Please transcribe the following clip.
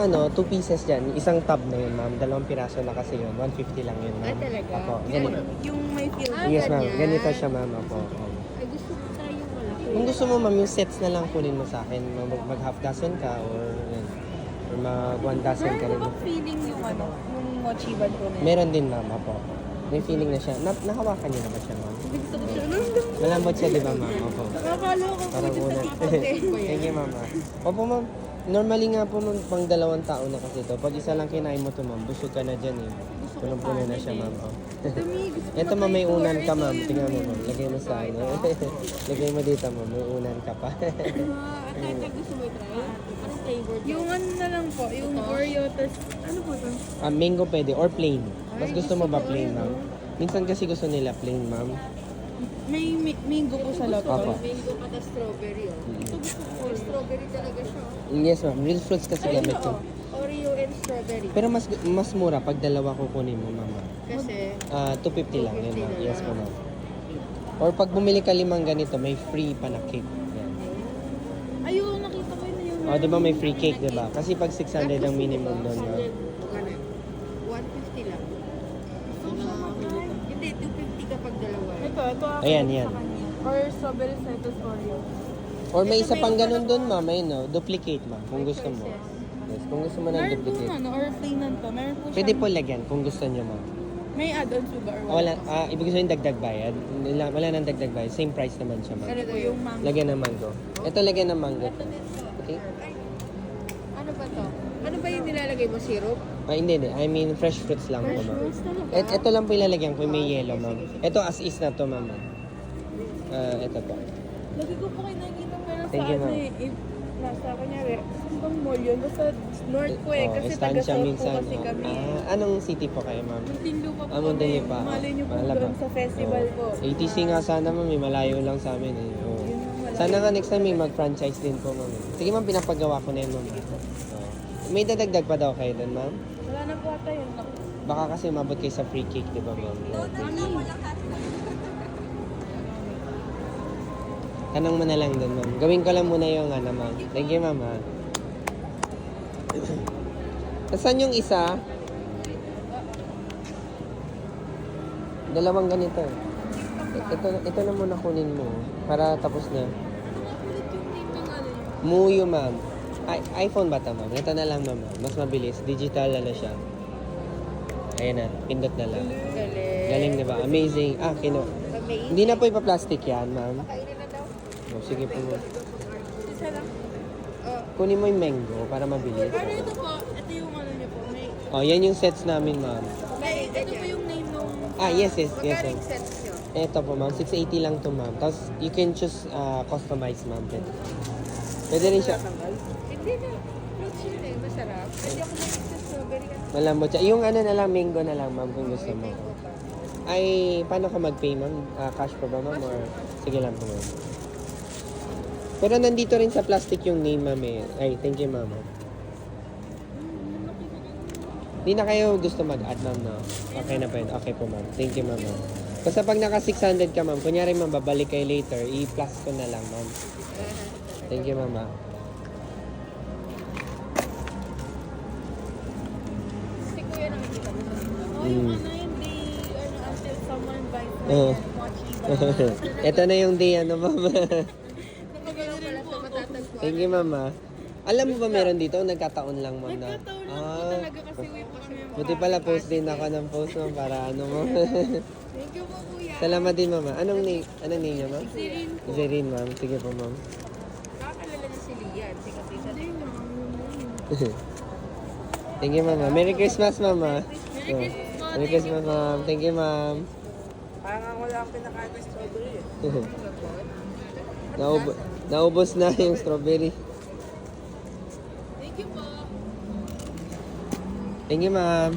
ano, 2 pieces dyan. Isang tub na yun, ma'am. 2 piraso na kasi yun. 150 lang yun, ma'am. talaga? Opo. Ganito. Yung may feel. Yes, ma'am. ganyan. Ganito siya, ma'am. Opo. Opo. Ay, gusto ko tayo malaki. Kung gusto mo, ma'am, yung sets na lang kunin mo sa akin. Mag half dozen ka or, yan. Or mag 1 dozen ka rin. Meron ba feeling yung ano, yung mochiban ko na yun? Meron din, ma'am. Opo. May feeling na siya. Nakawakan niyo na ba siya, ma'am? Gusto ko siya. Malambot siya, di ba, ma'am? Opo. Nakakalo ko po Parang dito una. sa TikTok eh. Thank you, ma'am. Opo, ma'am. Normally nga po, ma'am, pang 2 tao na kasi to. Pag isa lang kinain mo to, ma'am, busog ka na dyan eh. Punong-puno na siya, ma'am. Oh. Ito, ma'am, may unan ka, ma'am. Tingnan mo, ma'am. Lagay mo sa ano. Lagay mo dito, ma'am. May unan ka pa. At gusto mo i-try? Anong flavor? Yung ano na lang po, yung Oreo, tas ano po ito? Mango pwede or plain. Mas gusto mo ba plain, ma'am? Minsan kasi gusto nila plain, ma'am. May mango po sa loob. Opo. Mango pa na strawberry oh. Ito gusto ko. Strawberry talaga siya. Yes, ma'am. Real fruits kasi gamit ko. Oreo and strawberry. Pero mas mura pag dalawa kukunin mo, ma'am. Kasi 250 lang yun, 250 ma'am. na Yes, lang. ma'am. Or pag bumili ka 5 ganito, may free pa na cake. Yan. ayun, nakita ko yun yung O, di ba may free cake, di ba? Kasi pag 600 ang minimum doon, ma'am. 150 lang. Hindi, 250 kapag dalawa. Ito Ayan, yan. Or strawberry citrus Oreo. Or may isa pang ganun doon, ma'am. Ayun, no? Duplicate, ma'am. Kung gusto mo. Yes, kung gusto mo ng Meron po duplicate. ano, or plain to. Meron po Pwede siyang- po lagyan kung gusto niyo, ma'am. May add-ons po ba? Or Wala, ibig sabihin dagdag bayad. Wala nang dagdag bayad. Same price naman siya, ma'am. Ano po yung mango? Lagyan ng mango. Ito lagyan ng mango. Ito din po. Okay? Ano ba to? Ano ba yung nilalagay mo? Syrup? Hindi, hindi. I mean, fresh fruits lang po, ma'am. Fruits talaga? Ito lang po ilalagyan ko, may yellow, ma'am. Ito as is na to, ma'am. Ito po. Lagi ko po kayo nakikita pero Thank sa you, ano ma'am. eh. If nasa kanyari, saan bang mall yun? Basta north po eh. Kasi Estancia taga-south po minsan, kasi oh. kami. Anong city po kayo, ma'am? Muntinlupa po Muntinlupa pa. Malay niyo po Malaba. doon sa festival po. ATC nga sana, ma'am. Malayo lang sa amin, eh. Oh. Yun yung malayo. Sana nga next time may mag-franchise din po, ma'am. Sige, ma'am, pinapagawa ko na yun, ma'am. Oh. May dadagdag pa daw kayo doon, ma'am? Wala na po ata yun. Baka kasi mabot kayo sa free cake, di ba, ma'am? Tanong mo na lang doon, ma'am. Gawin ko lang muna yung ano, ma'am. Thank you, ma'am, ha. Saan yung isa? Dalawang ganito. Ito na muna kunin mo. Para tapos na. Muyo, ma'am. iPhone ba ito, ma'am? Ito na lang, ma'am. Mas mabilis. Digital na siya. Ayan na. Pindot na lang. Galing. Galing, di ba? Amazing. Amazing. Hindi na po ipaplastic yan, ma'am. Kainin na daw. Oh, sige po, ma'am. Isa lang. Kunin mo yung mango para mabilis. Pero ito po, ito yung ano niyo po. May, Oh, yan yung sets namin, ma'am. ito po yung name nung... Yes, yes, yes. Magkaring sets nyo? Ito po, ma'am. 680 lang to, ma'am. Tapos, you can choose customize, ma'am. Pwede rin siya. Hindi na. Fruits yun eh. Masarap. Pwede ako mahilig sa strawberry kasi Malambot siya. Yung ano na lang, mango na lang, ma'am, kung gusto mo. mango pa. Ay, paano ka mag-pay, ma'am? Cash pa ba, ma'am? Or, sige lang po, ma'am. Pero nandito rin sa plastic yung name, ma'am, eh. Ay, thank you, ma'am. Hindi na kayo gusto mag-add, ma'am, no? Okay na po yun. Okay po, ma'am. Thank you, ma'am. Basta pag naka 600 ka, ma'am, kunyari, ma'am, babalik kayo later, i-plus ko na lang, ma'am. Thank you, ma'am. Si Kuya nakikita mo sa dito. Oh, Mm. yung ano, hindi, ano, until someone buys my Oo. mochi ba? Ito na yung day, ano, ma'am. Nakagano rin po ako. Thank you, ma'am. Alam mo ba meron dito? Nagkataon lang, ma'am, na. Nagkataon lang po talaga kasi wait pa kami yung Buti pala post din ako ng post, ma'am, para ano, ma'am. Thank you po, Kuya. Salamat din, ma'am. Anong name niya, ma'am? Sirin po. Zerin, ma'am. Sige po, ma'am. Nakakalala niya si Lian. Si Kapisa. Hindi na. Thank you, ma'am. Merry Christmas, ma'am. Merry Christmas po. Merry Christmas, ma'am. Thank you, ma'am. Parang wala akong pinakain ng strawberry eh. Naubos na yung strawberry. Thank you po. Thank you, ma'am.